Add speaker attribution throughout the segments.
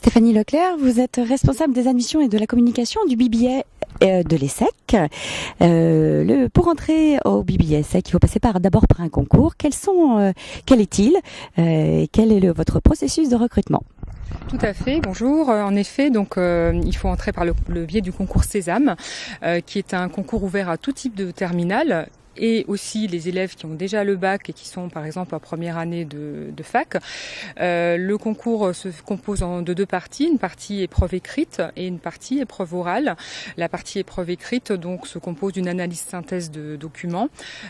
Speaker 1: Stéphanie Leclerc, vous êtes responsable des admissions et de la communication du BBA de l'ESSEC. Pour entrer au BBA ESSEC, il faut passer d'abord par un concours. Quel est-il quel est votre processus de recrutement?
Speaker 2: Tout à fait, bonjour. En effet, il faut entrer par le biais du concours Sésame, qui est un concours ouvert à tout type de terminale, et aussi les élèves qui ont déjà le bac et qui sont par exemple en première année de fac. Le concours se compose de deux parties, une partie épreuve écrite et une partie épreuve orale. La partie épreuve écrite se compose d'une analyse synthèse de documents,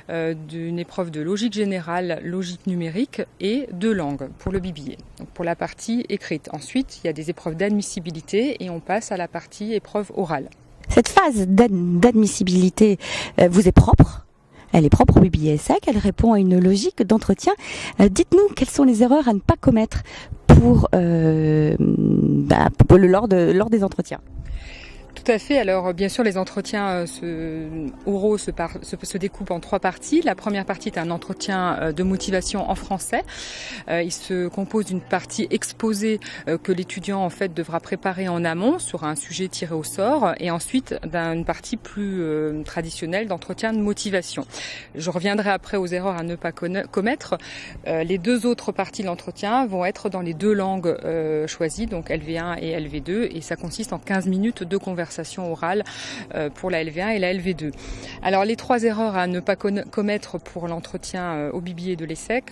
Speaker 2: d'une épreuve de logique générale, logique numérique et de langue pour le BBA. Donc pour la partie écrite. Ensuite, il y a des épreuves d'admissibilité et on passe à la partie épreuve orale.
Speaker 1: Cette phase d'admissibilité vous est propre? Elle est propre au BBA ESSEC, elle répond à une logique d'entretien. Dites-nous quelles sont les erreurs à ne pas commettre lors des entretiens.
Speaker 2: Tout à fait. Alors bien sûr, les entretiens oraux se découpent en trois parties. La première partie est un entretien de motivation en français. Il se compose d'une partie exposée que l'étudiant en fait devra préparer en amont sur un sujet tiré au sort, et ensuite d'une partie plus traditionnelle d'entretien de motivation. Je reviendrai après aux erreurs à ne pas commettre. Les deux autres parties de l'entretien vont être dans les deux langues choisies, donc LV1 et LV2, et ça consiste en 15 minutes de conversation orale pour la LV1 et la LV2. Alors les trois erreurs à ne pas commettre pour l'entretien au BBA de l'ESSEC.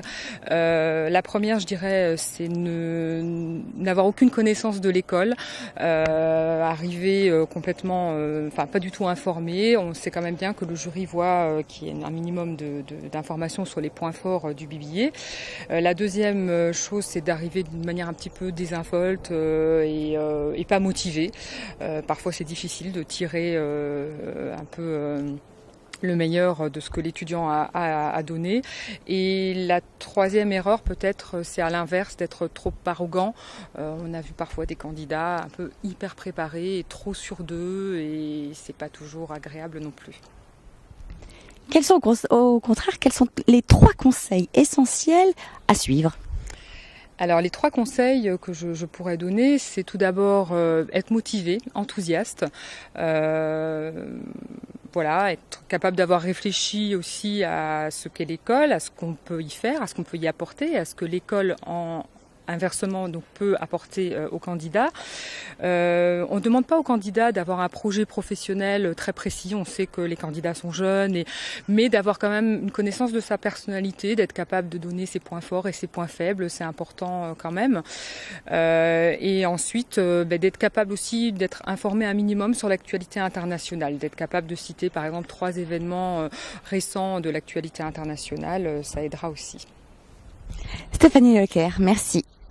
Speaker 2: La première, je dirais, c'est n'avoir aucune connaissance de l'école, arriver complètement, pas du tout informé. On sait quand même bien que le jury voit qu'il y a un minimum d'informations sur les points forts du BBA. La deuxième chose, c'est d'arriver d'une manière un petit peu désinvolte et pas motivée. Parfois c'est difficile de tirer un peu le meilleur de ce que l'étudiant a donné. Et la troisième erreur, peut-être, c'est à l'inverse, d'être trop arrogant. On a vu parfois des candidats un peu hyper préparés et trop sûrs d'eux, et c'est pas toujours agréable non plus.
Speaker 1: Au contraire, quels sont les trois conseils essentiels à suivre?
Speaker 2: Alors les trois conseils que je pourrais donner, c'est tout d'abord être motivé, enthousiaste, être capable d'avoir réfléchi aussi à ce qu'est l'école, à ce qu'on peut y faire, à ce qu'on peut y apporter, à ce que l'école inversement peut apporter aux candidats. On ne demande pas aux candidats d'avoir un projet professionnel très précis. On sait que les candidats sont jeunes, mais d'avoir quand même une connaissance de sa personnalité, d'être capable de donner ses points forts et ses points faibles, c'est important quand même. Et ensuite, d'être capable aussi d'être informé un minimum sur l'actualité internationale, d'être capable de citer par exemple 3 événements récents de l'actualité internationale, ça aidera aussi.
Speaker 1: Stéphanie Leclerc, merci.